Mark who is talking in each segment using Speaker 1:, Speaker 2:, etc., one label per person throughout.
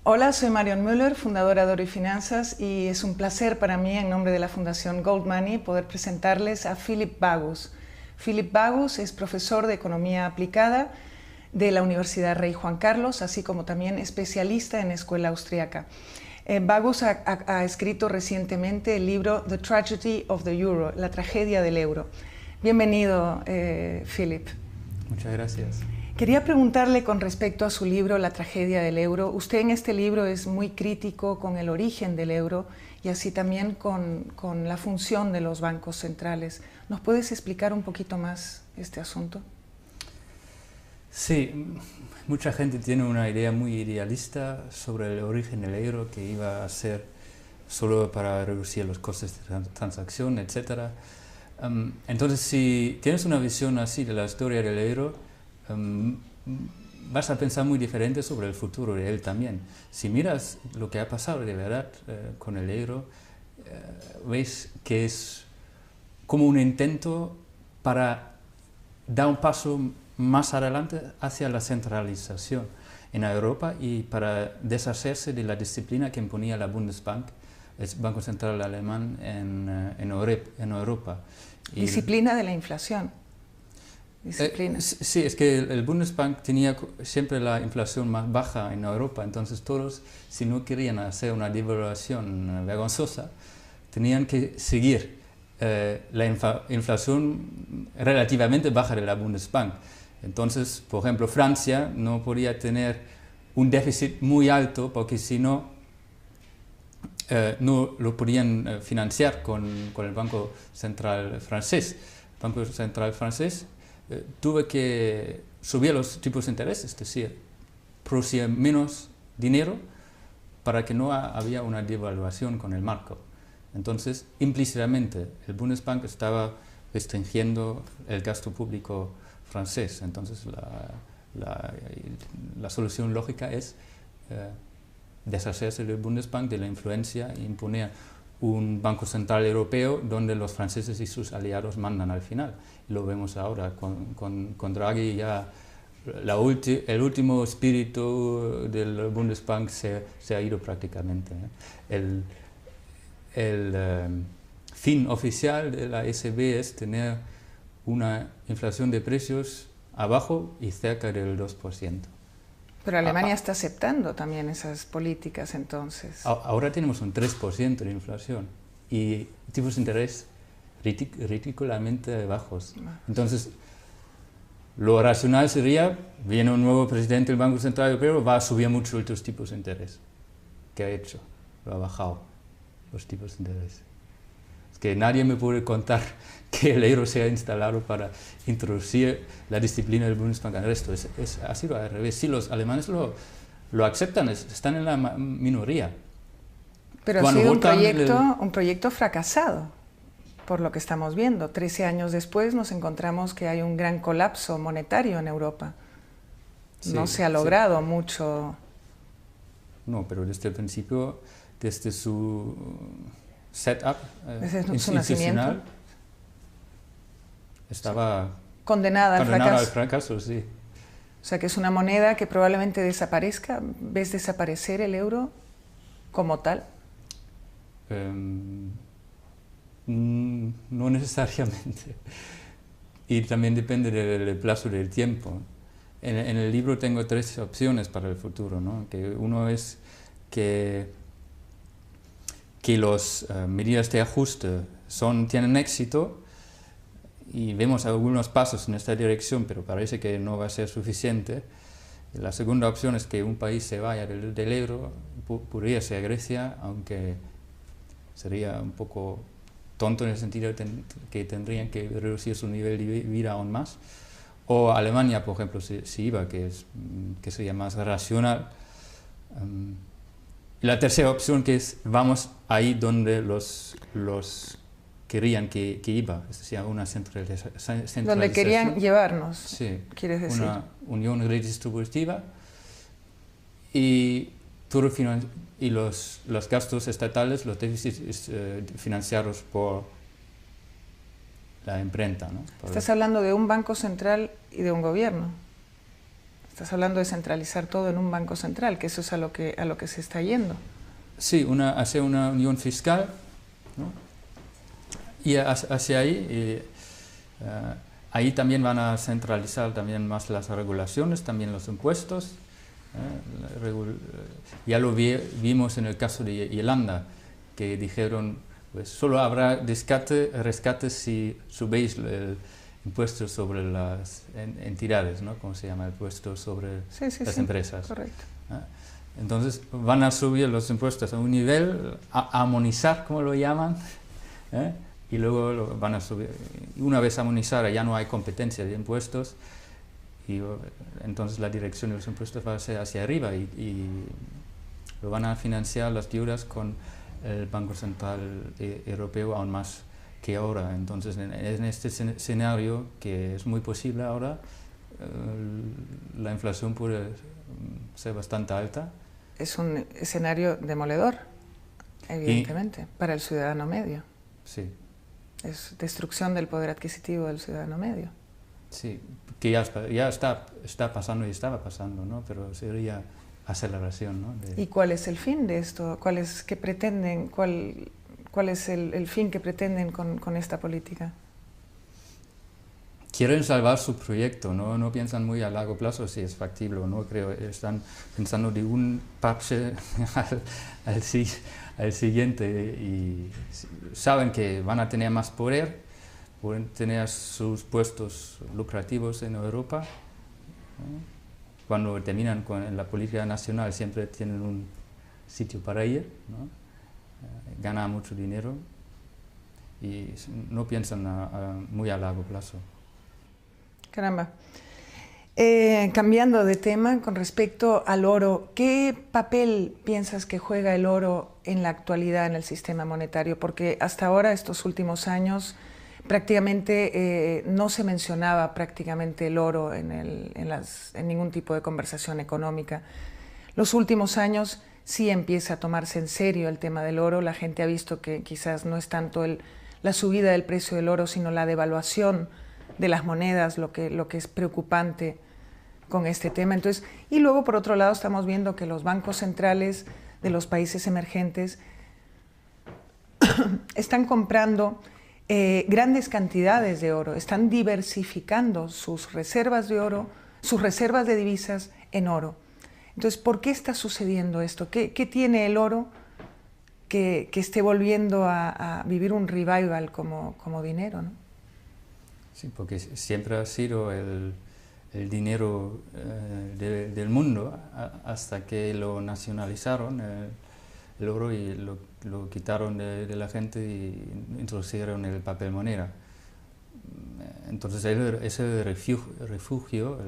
Speaker 1: Hola, soy Marion Müller, fundadora de Oro y Finanzas, y es un placer para mí, en nombre de la Fundación Gold Money, poder presentarles a Philip Bagus. Philip Bagus es profesor de Economía Aplicada de la Universidad Rey Juan Carlos, así como también especialista en escuela austríaca. Bagus ha escrito recientemente el libro The Tragedy of the Euro, la tragedia del euro. Bienvenido, Philip.
Speaker 2: Muchas gracias.
Speaker 1: Quería preguntarle con respecto a su libro La tragedia del euro. Usted en este libro es muy crítico con el origen del euro y así también con la función de los bancos centrales. ¿Nos puedes explicar un poquito más este asunto?
Speaker 2: Sí, mucha gente tiene una idea muy idealista sobre el origen del euro, que iba a ser solo para reducir los costes de transacción, etc. Entonces, si tienes una visión así de la historia del euro, vas a pensar muy diferente sobre el futuro de él también. Si miras lo que ha pasado de verdad con el euro, ves que es como un intento para dar un paso más adelante hacia la centralización en Europa y para deshacerse de la disciplina que imponía la Bundesbank, el Banco Central Alemán en Europa.
Speaker 1: Disciplina de la inflación.
Speaker 2: Sí, es que el Bundesbank tenía siempre la inflación más baja en Europa, entonces todos, si no querían hacer una devaluación vergonzosa, tenían que seguir la inflación relativamente baja de la Bundesbank. Entonces, por ejemplo, Francia no podía tener un déficit muy alto porque si no, no lo podían financiar con el Banco Central francés. El Banco Central francés tuve que subir los tipos de interés, es decir, producir menos dinero para que no había una devaluación con el marco. Entonces, implícitamente, el Bundesbank estaba restringiendo el gasto público francés. Entonces, la solución lógica es deshacerse del Bundesbank, de la influencia, e imponer un Banco Central Europeo donde los franceses y sus aliados mandan al final. Lo vemos ahora con Draghi ya. El último espíritu del Bundesbank se ha ido prácticamente. El fin oficial de la ECB es tener una inflación de precios abajo y cerca del 2%.
Speaker 1: Pero Alemania está aceptando también esas políticas entonces.
Speaker 2: Ahora tenemos un 3% de inflación y tipos de interés ridículamente bajos. Entonces, lo racional sería, viene un nuevo presidente del Banco Central Europeo, va a subir mucho los tipos de interés. ¿Qué ha hecho? Lo ha bajado, los tipos de interés. Es que nadie me puede contar que el euro se ha instalado para introducir la disciplina del Bundesbank al resto. Ha sido al revés. Sí, los alemanes lo aceptan, están en la minoría.
Speaker 1: Pero ha sido un proyecto fracasado, por lo que estamos viendo. 13 años después nos encontramos que hay un gran colapso monetario en Europa. Sí, no se ha logrado mucho.
Speaker 2: No, pero desde el principio, desde su setup
Speaker 1: desde su nacimiento,
Speaker 2: estaba
Speaker 1: condenada
Speaker 2: al fracaso, sí.
Speaker 1: O sea que es una moneda que probablemente desaparezca. ¿Ves desaparecer el euro como tal?
Speaker 2: No necesariamente. Y también depende del plazo del tiempo. En el libro tengo 3 opciones para el futuro, ¿no? Que uno es que las medidas de ajuste tienen éxito y vemos algunos pasos en esta dirección, pero parece que no va a ser suficiente. La segunda opción es que un país se vaya del euro, podría ser Grecia, aunque sería un poco tonto en el sentido que tendrían que reducir su nivel de vida aún más. O Alemania, por ejemplo, si iba, que sería más racional. La tercera opción que es, vamos ahí donde los querían que iba, es decir, una centralización.
Speaker 1: Donde querían llevarnos,
Speaker 2: sí,
Speaker 1: quieres decir.
Speaker 2: Una unión redistributiva y los gastos estatales, los déficits financiados por la imprenta, ¿no?
Speaker 1: Estás hablando de un banco central y de un gobierno. Estás hablando de centralizar todo en un banco central, que eso es a lo que se está yendo.
Speaker 2: Sí, hacer una unión fiscal, ¿no? Y hacia ahí, ahí también van a centralizar también más las regulaciones, también los impuestos. Ya lo vimos en el caso de Irlanda, que dijeron, pues solo habrá rescate si subéis el impuesto sobre las entidades, ¿no? ¿Cómo se llama? El impuesto sobre las empresas.
Speaker 1: Correcto.
Speaker 2: Entonces van a subir los impuestos a un nivel, a armonizar, como lo llaman, y luego lo van a subir. Una vez armonizada ya no hay competencia de impuestos, y entonces la dirección de los impuestos va a ser hacia arriba y lo van a financiar las deudas con el Banco Central Europeo aún más que ahora. Entonces en este escenario, que es muy posible ahora, la inflación puede ser bastante alta.
Speaker 1: Es un escenario demoledor, evidentemente, para el ciudadano medio.
Speaker 2: Sí.
Speaker 1: Es destrucción del poder adquisitivo del ciudadano medio.
Speaker 2: Sí, que ya está pasando y estaba pasando, ¿no? Pero sería aceleración, ¿no?
Speaker 1: ¿Y cuál es el fin de esto? ¿Cuál es el fin que pretenden con esta política?
Speaker 2: Quieren salvar su proyecto, ¿no? No piensan muy a largo plazo si es factible o no, creo. Están pensando de un parche al siguiente y saben que van a tener más poder, pueden tener sus puestos lucrativos en Europa, ¿no? Cuando terminan con la política nacional siempre tienen un sitio para ir, ¿no? Ganan mucho dinero y no piensan muy a largo plazo.
Speaker 1: Caramba. Cambiando de tema, con respecto al oro, ¿qué papel piensas que juega el oro en la actualidad en el sistema monetario? Porque hasta ahora, estos últimos años, prácticamente no se mencionaba prácticamente el oro en ningún tipo de conversación económica. Los últimos años sí empieza a tomarse en serio el tema del oro. La gente ha visto que quizás no es tanto la subida del precio del oro, sino la devaluación de las monedas, lo que es preocupante con este tema. Entonces, y luego, por otro lado, estamos viendo que los bancos centrales de los países emergentes están comprando grandes cantidades de oro, están diversificando sus reservas de oro, sus reservas de divisas en oro. Entonces, ¿por qué está sucediendo esto? ¿Qué tiene el oro que esté volviendo a vivir un revival como dinero, ¿no?
Speaker 2: Sí, porque siempre ha sido el dinero del mundo hasta que lo nacionalizaron, el oro, y lo quitaron de la gente y introdujeron el papel moneda. Entonces ese refugio,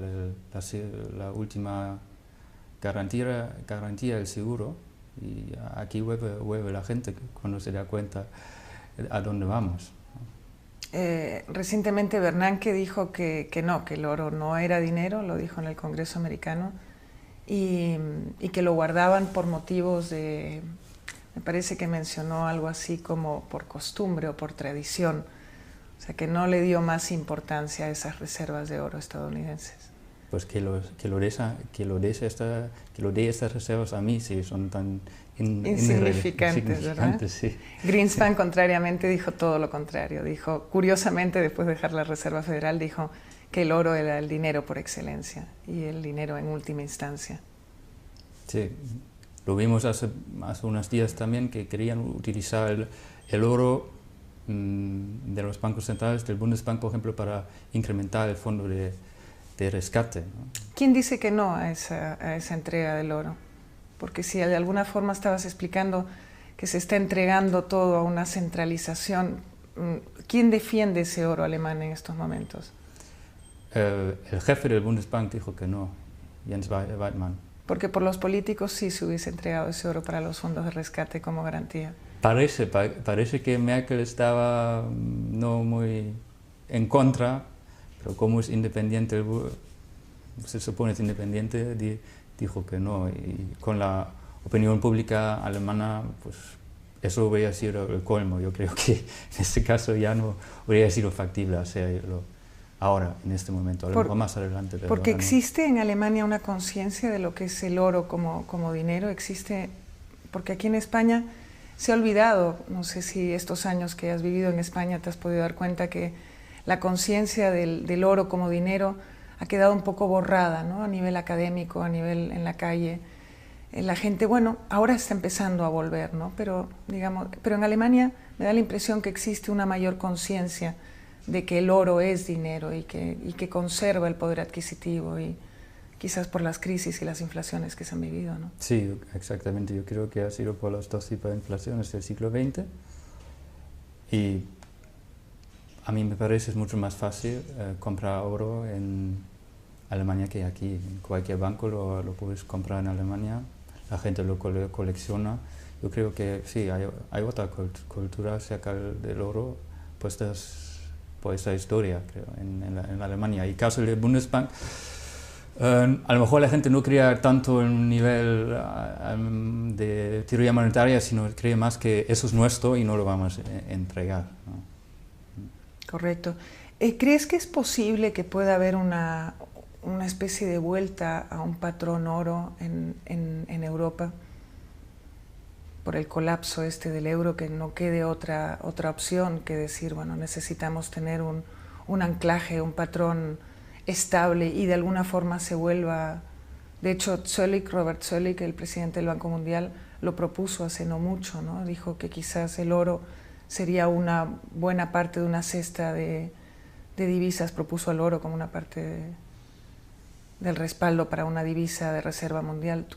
Speaker 2: la última garantía del seguro, y aquí vuelve la gente cuando se da cuenta a dónde vamos.
Speaker 1: Recientemente Bernanke dijo que el oro no era dinero, lo dijo en el Congreso americano, y que lo guardaban por motivos de, me parece que mencionó algo así como por costumbre o por tradición, o sea que no le dio más importancia a esas reservas de oro estadounidenses.
Speaker 2: Pues que lo dé estas reservas a mí, si son tan
Speaker 1: insignificantes, ¿verdad?
Speaker 2: Sí.
Speaker 1: Greenspan, contrariamente, dijo todo lo contrario. Dijo, curiosamente, después de dejar la Reserva Federal, dijo que el oro era el dinero por excelencia y el dinero en última instancia.
Speaker 2: Sí, lo vimos hace unos días también, que querían utilizar el oro de los bancos centrales, del Bundesbank, por ejemplo, para incrementar el fondo de rescate, ¿no?
Speaker 1: ¿Quién dice que no a esa entrega del oro? Porque si de alguna forma estabas explicando que se está entregando todo a una centralización, ¿quién defiende ese oro alemán en estos momentos?
Speaker 2: El jefe del Bundesbank dijo que no, Jens Weidmann.
Speaker 1: Porque por los políticos sí se hubiese entregado ese oro para los fondos de rescate como garantía.
Speaker 2: Parece que Merkel estaba no muy en contra, pero como es independiente, se supone es independiente, dijo que no, y con la opinión pública alemana, pues eso hubiera sido el colmo. Yo creo que en este caso ya no hubiera sido factible hacerlo ahora, en este momento, a lo mejor más adelante. Pero
Speaker 1: porque
Speaker 2: ahora no.
Speaker 1: existe en Alemania una conciencia de lo que es el oro como dinero, existe, porque aquí en España se ha olvidado, no sé si estos años que has vivido en España te has podido dar cuenta que la conciencia del oro como dinero ha quedado un poco borrada, ¿no? A nivel académico, a nivel en la calle. La gente, bueno, ahora está empezando a volver, ¿no? Pero en Alemania me da la impresión que existe una mayor conciencia de que el oro es dinero y que conserva el poder adquisitivo, y quizás por las crisis y las inflaciones que se han vivido, ¿no?
Speaker 2: Sí, exactamente. Yo creo que ha sido por los dos tipos de inflaciones del siglo XX, y a mí me parece es mucho más fácil comprar oro en Alemania que aquí. En cualquier banco lo puedes comprar en Alemania, la gente lo colecciona. Yo creo que sí, hay otra cultura acerca del oro, puestas por esa historia, creo, en Alemania. Y caso del Bundesbank, a lo mejor la gente no crea tanto en un nivel de teoría monetaria, sino cree más que eso es nuestro y no lo vamos a entregar, ¿no?
Speaker 1: Correcto. ¿Crees que es posible que pueda haber una especie de vuelta a un patrón oro en Europa por el colapso del euro, que no quede otra opción que decir, bueno, necesitamos tener un anclaje, un patrón estable, y de alguna forma se vuelva? De hecho, Robert Zoellick, el presidente del Banco Mundial, lo propuso hace no mucho, ¿no? Dijo que quizás el oro sería una buena parte de una cesta de divisas, propuso al oro como una parte del respaldo para una divisa de reserva mundial. ¿Tú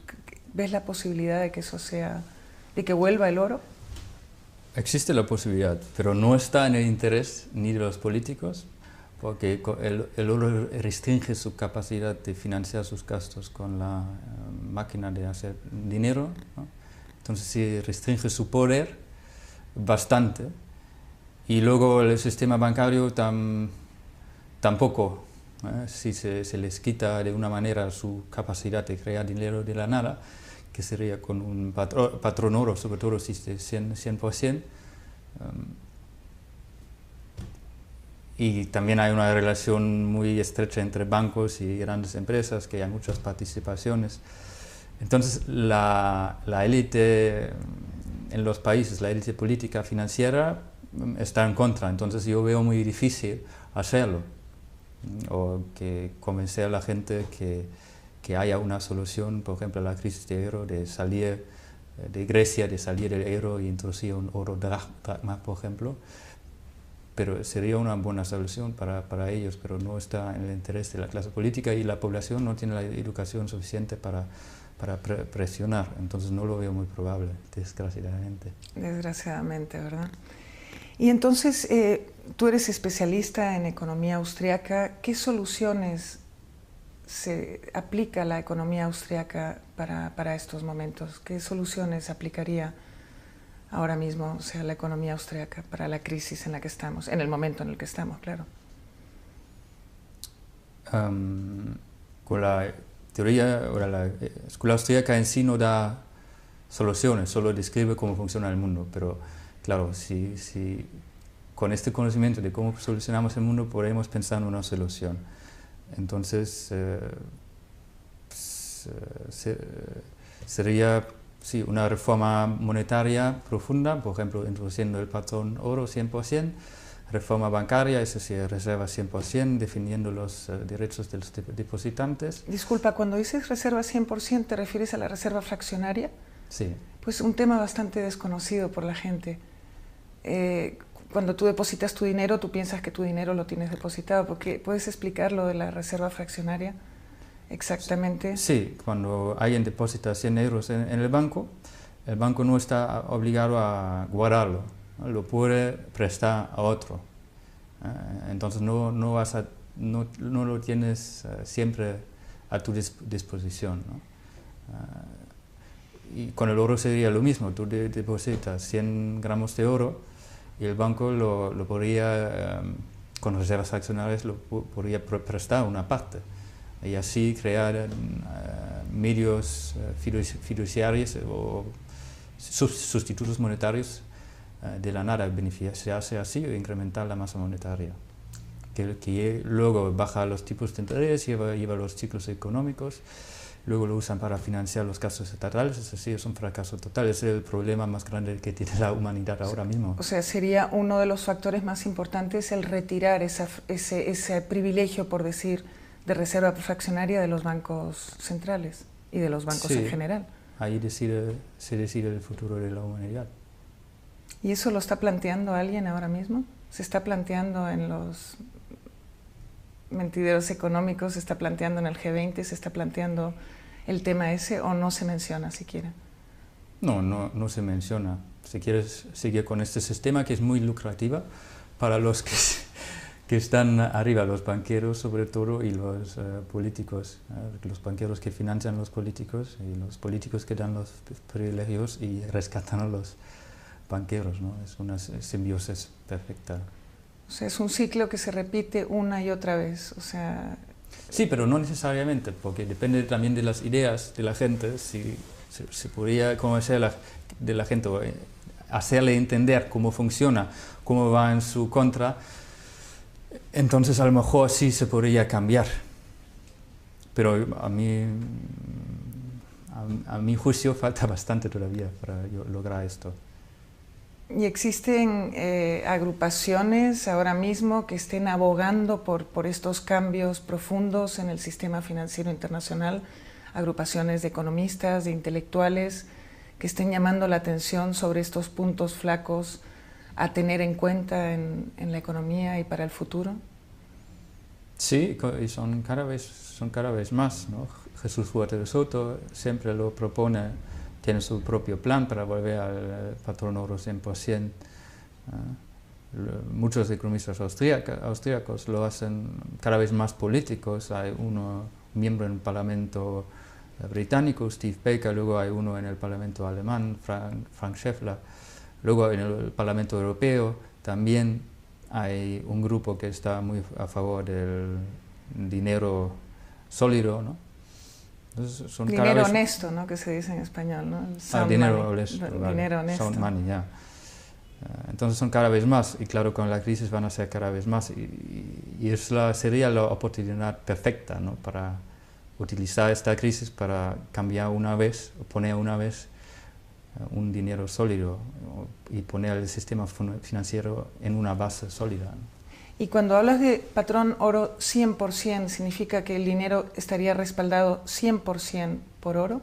Speaker 1: ves la posibilidad de que eso sea, de que vuelva el oro?
Speaker 2: Existe la posibilidad, pero no está en el interés ni de los políticos, porque el oro restringe su capacidad de financiar sus gastos con la máquina de hacer dinero, ¿no? Entonces sí restringe su poder bastante, y luego el sistema bancario tampoco, si se les quita de una manera su capacidad de crear dinero de la nada, que sería con un patrón oro, sobre todo si es de 100%. Y también hay una relación muy estrecha entre bancos y grandes empresas, que hay muchas participaciones. Entonces la élite en los países, la élite política financiera, está en contra. Entonces yo veo muy difícil hacerlo, o que convencer a la gente que haya una solución, por ejemplo, a la crisis de euro, de salir de Grecia, de salir del euro y introducir un oro dracma, por ejemplo. Pero sería una buena solución para ellos, pero no está en el interés de la clase política, y la población no tiene la educación suficiente para presionar. Entonces no lo veo muy probable, desgraciadamente.
Speaker 1: Desgraciadamente, ¿verdad? Y entonces, tú eres especialista en economía austriaca. ¿Qué soluciones se aplica la economía austriaca para estos momentos? ¿Qué soluciones aplicaría ahora mismo, o sea, la economía austriaca para la crisis en la que estamos, en el momento en el que estamos, claro?
Speaker 2: Con la teoría, o la escuela austríaca en sí no da soluciones, solo describe cómo funciona el mundo, pero claro, si con este conocimiento de cómo solucionamos el mundo podemos pensar en una solución. Entonces sería sí, una reforma monetaria profunda, por ejemplo, introduciendo el patrón oro 100%, reforma bancaria, es decir, reserva 100%, definiendo los derechos de los depositantes.
Speaker 1: Disculpa, cuando dices reserva 100%, ¿te refieres a la reserva fraccionaria?
Speaker 2: Sí.
Speaker 1: Pues un tema bastante desconocido por la gente. Cuando tú depositas tu dinero, tú piensas que tu dinero lo tienes depositado, porque ¿puedes explicar lo de la reserva fraccionaria exactamente?
Speaker 2: Sí, cuando alguien deposita 100 euros en el banco no está obligado a guardarlo, ¿no? Lo puede prestar a otro. Entonces no lo tienes siempre a tu disposición, ¿no? Y con el oro sería lo mismo, tú depositas 100 gramos de oro y el banco lo podría, con reservas fraccionarias, lo podría prestar una parte, y así crear medios fiduciarios o sustitutos monetarios de la nada, beneficiarse así o incrementar la masa monetaria. que luego baja los tipos de interés, lleva los ciclos económicos, luego lo usan para financiar los gastos estatales. Es decir, es un fracaso total. Es el problema más grande que tiene la humanidad ahora mismo.
Speaker 1: O sea, sería uno de los factores más importantes el retirar ese privilegio, por decir, de reserva fraccionaria de los bancos centrales y de los bancos en general.
Speaker 2: Ahí se decide el futuro de la humanidad.
Speaker 1: ¿Y eso lo está planteando alguien ahora mismo? ¿Se está planteando en los mentideros económicos, se está planteando en el G20, se está planteando el tema ese, o no se menciona siquiera?
Speaker 2: No se menciona. Si quieres seguir con este sistema que es muy lucrativo para los que están arriba, los banqueros sobre todo y los políticos, los banqueros que financian los políticos y los políticos que dan los privilegios y rescatan a los banqueros, ¿no? Es una simbiosis perfecta.
Speaker 1: O sea, es un ciclo que se repite una y otra vez, o sea...
Speaker 2: Sí, pero no necesariamente, porque depende también de las ideas de la gente. Si se podría convencer de la gente, hacerle entender cómo funciona, cómo va en su contra, entonces a lo mejor sí se podría cambiar. Pero a mi juicio falta bastante todavía para lograr esto.
Speaker 1: ¿Y existen agrupaciones ahora mismo que estén abogando por estos cambios profundos en el sistema financiero internacional? Agrupaciones de economistas, de intelectuales, que estén llamando la atención sobre estos puntos flacos a tener en cuenta en la economía y para el futuro?
Speaker 2: Sí, y son cada vez más, ¿no? Jesús Huerta de Soto siempre lo propone. Tiene su propio plan para volver al patrón oro 100%. Muchos economistas austríacos lo hacen cada vez más políticos. Hay uno miembro en el Parlamento británico, Steve Baker, luego hay uno en el Parlamento alemán, Frank Schäffler, luego en el Parlamento Europeo también hay un grupo que está muy a favor del dinero sólido, ¿no? Entonces, son
Speaker 1: dinero honesto, ¿no? Que se dice en español, ¿no?
Speaker 2: Dinero honesto.
Speaker 1: Dinero honesto.
Speaker 2: Sound money, ya. Entonces son cada vez más, y claro, con la crisis van a ser cada vez más, y sería la oportunidad perfecta, ¿no? Para utilizar esta crisis para cambiar una vez, poner una vez un dinero sólido y poner el sistema financiero en una base sólida, ¿no?
Speaker 1: Y cuando hablas de patrón oro 100%, ¿significa que el dinero estaría respaldado 100% por oro?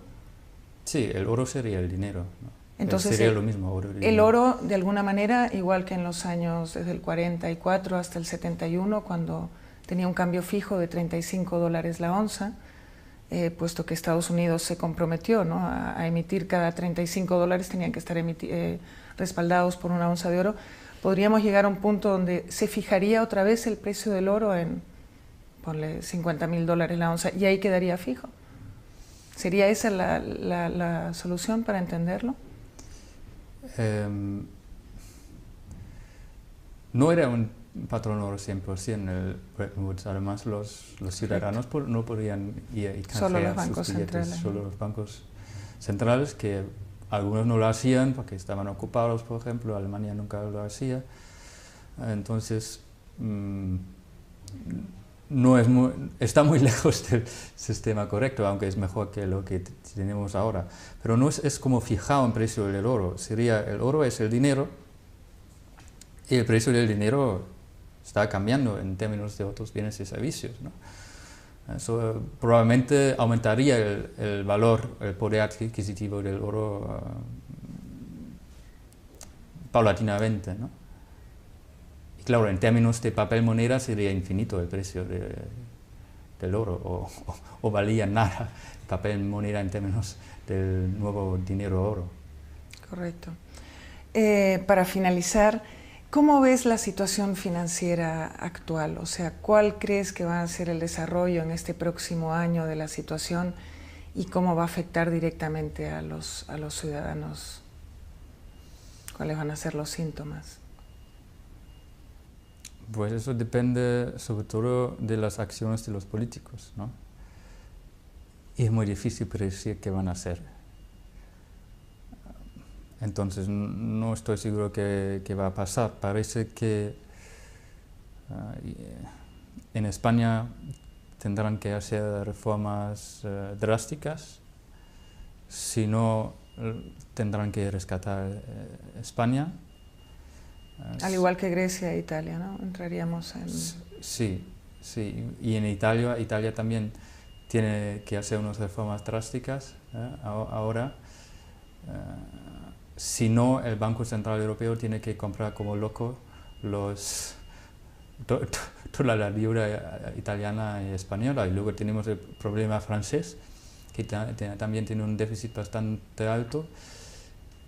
Speaker 2: Sí, el oro sería el dinero, ¿no?
Speaker 1: Entonces
Speaker 2: sería lo mismo, oro y dinero.
Speaker 1: El oro, de alguna manera, igual que en los años desde el 44 hasta el 71, cuando tenía un cambio fijo de $35 la onza, puesto que Estados Unidos se comprometió, ¿no? a emitir cada $35, tenían que estar respaldados por una onza de oro. Podríamos llegar a un punto donde se fijaría otra vez el precio del oro en, ponle, $50.000 la onza, y ahí quedaría fijo. ¿Sería esa la solución para entenderlo?
Speaker 2: No era un patrón oro 100%. El Bretton Woods, además, los ciudadanos no podían ir y canjear sus billetes, solo los bancos centrales, que algunos no lo hacían porque estaban ocupados, por ejemplo. Alemania nunca lo hacía. Entonces, está muy lejos del sistema correcto, aunque es mejor que lo que tenemos ahora. Pero no es como fijado en precio del oro. El oro es el dinero, y el precio del dinero está cambiando en términos de otros bienes y servicios, ¿no? Eso probablemente aumentaría el valor, el poder adquisitivo del oro paulatinamente, ¿no? Y claro, en términos de papel moneda sería infinito el precio del oro, o valía nada el papel moneda en términos del nuevo dinero oro.
Speaker 1: Correcto. Para finalizar, ¿cómo ves la situación financiera actual? O sea, ¿cuál crees que va a ser el desarrollo en este próximo año de la situación y cómo va a afectar directamente a los ciudadanos? ¿Cuáles van a ser los síntomas?
Speaker 2: Pues eso depende sobre todo de las acciones de los políticos, ¿no? Y es muy difícil predecir qué van a hacer. Entonces no estoy seguro qué va a pasar. Parece que En España tendrán que hacer reformas drásticas, si no tendrán que rescatar España.
Speaker 1: Al igual que Grecia e Italia, ¿no? Entraríamos en...
Speaker 2: Sí, sí, y en Italia también tiene que hacer unas reformas drásticas ahora. Si no, el Banco Central Europeo tiene que comprar como loco toda la libra italiana y española. Y luego tenemos el problema francés, que también tiene un déficit bastante alto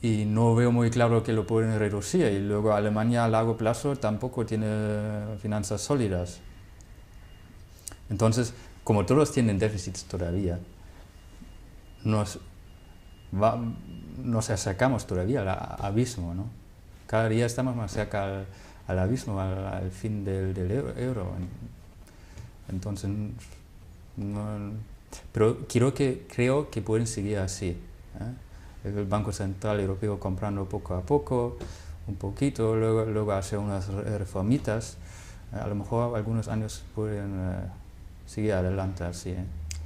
Speaker 2: y no veo muy claro que lo pueden reducir. Y luego Alemania a largo plazo tampoco tiene finanzas sólidas. Entonces, como todos tienen déficits todavía, nos acercamos todavía al abismo, ¿no? Cada día estamos más cerca al abismo, al fin del euro. Entonces, pero creo que pueden seguir así, el Banco Central Europeo comprando poco a poco, un poquito, luego hacer unas reformitas. A lo mejor algunos años pueden seguir adelante así.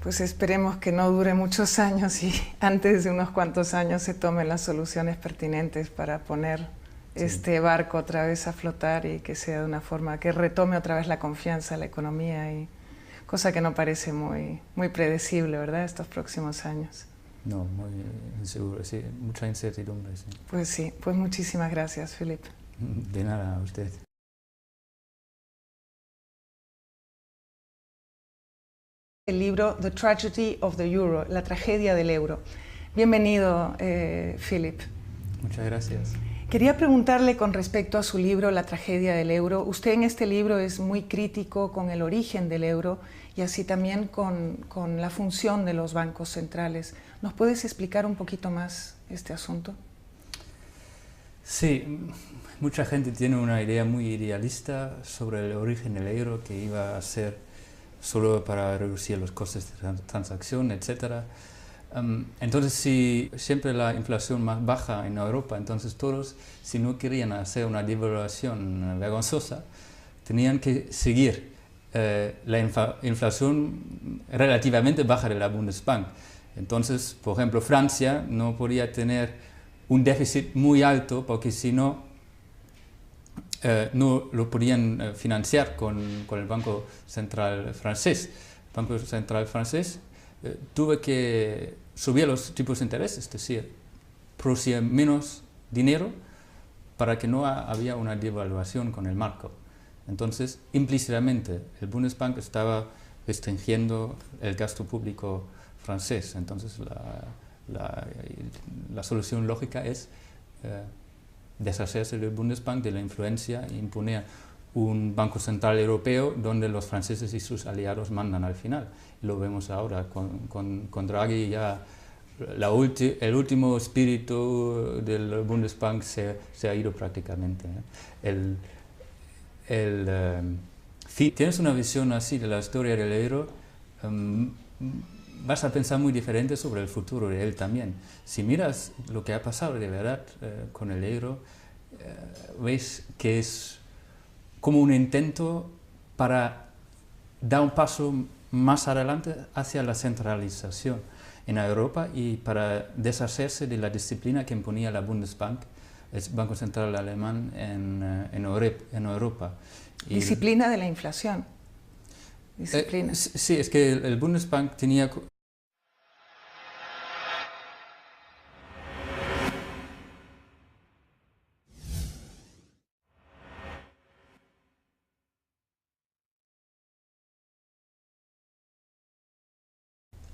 Speaker 1: Pues esperemos que no dure muchos años y antes de unos cuantos años se tomen las soluciones pertinentes para poner este barco otra vez a flotar y que sea de una forma que retome otra vez la confianza en la economía, y cosa que no parece muy predecible, ¿verdad?, estos próximos años.
Speaker 2: No, muy inseguro, sí, mucha incertidumbre. Sí.
Speaker 1: Pues sí, pues muchísimas gracias, Philip.
Speaker 2: De nada, a usted.
Speaker 1: El libro The Tragedy of the Euro, la tragedia del euro. Bienvenido, Philip.
Speaker 2: Muchas gracias.
Speaker 1: Quería preguntarle con respecto a su libro La tragedia del euro. Usted en este libro es muy crítico con el origen del euro y así también con la función de los bancos centrales. ¿Nos puedes explicar un poquito más este asunto?
Speaker 2: Sí, mucha gente tiene una idea muy idealista sobre el origen del euro, que iba a ser solo para reducir los costes de transacción, etc. Entonces, si siempre la inflación más baja en Europa, entonces todos, si no querían hacer una devaluación vergonzosa, tenían que seguir la inflación relativamente baja de la Bundesbank. Entonces, por ejemplo, Francia no podía tener un déficit muy alto porque si no, no lo podían financiar con el Banco Central francés. El Banco Central francés tuvo que subir los tipos de interés, es decir, producir menos dinero para que no había una devaluación con el marco. Entonces, implícitamente, el Bundesbank estaba restringiendo el gasto público francés. Entonces, la solución lógica es deshacerse del Bundesbank, de la influencia, e imponer un Banco Central Europeo donde los franceses y sus aliados mandan al final. Lo vemos ahora con Draghi, ya el último espíritu del Bundesbank se ha ido prácticamente. Si tienes una visión así de la historia del euro, vas a pensar muy diferente sobre el futuro de él también. Si miras lo que ha pasado de verdad con el euro, ves que es como un intento para dar un paso más adelante hacia la centralización en Europa y para deshacerse de la disciplina que imponía la Bundesbank, el Banco Central Alemán, en Europa.
Speaker 1: Disciplina de la inflación. Disciplina.
Speaker 2: Sí, es que el Bundesbank tenía...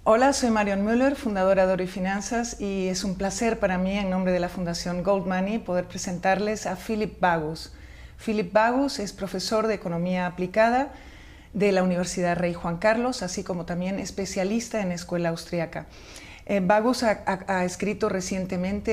Speaker 1: Hola, soy Marion Müller, fundadora de Oro y Finanzas, y es un placer para mí, en nombre de la Fundación Gold Money, poder presentarles a Philip Bagus. Philip Bagus es profesor de Economía Aplicada de la Universidad Rey Juan Carlos, así como también especialista en escuela austriaca. Bagus ha escrito recientemente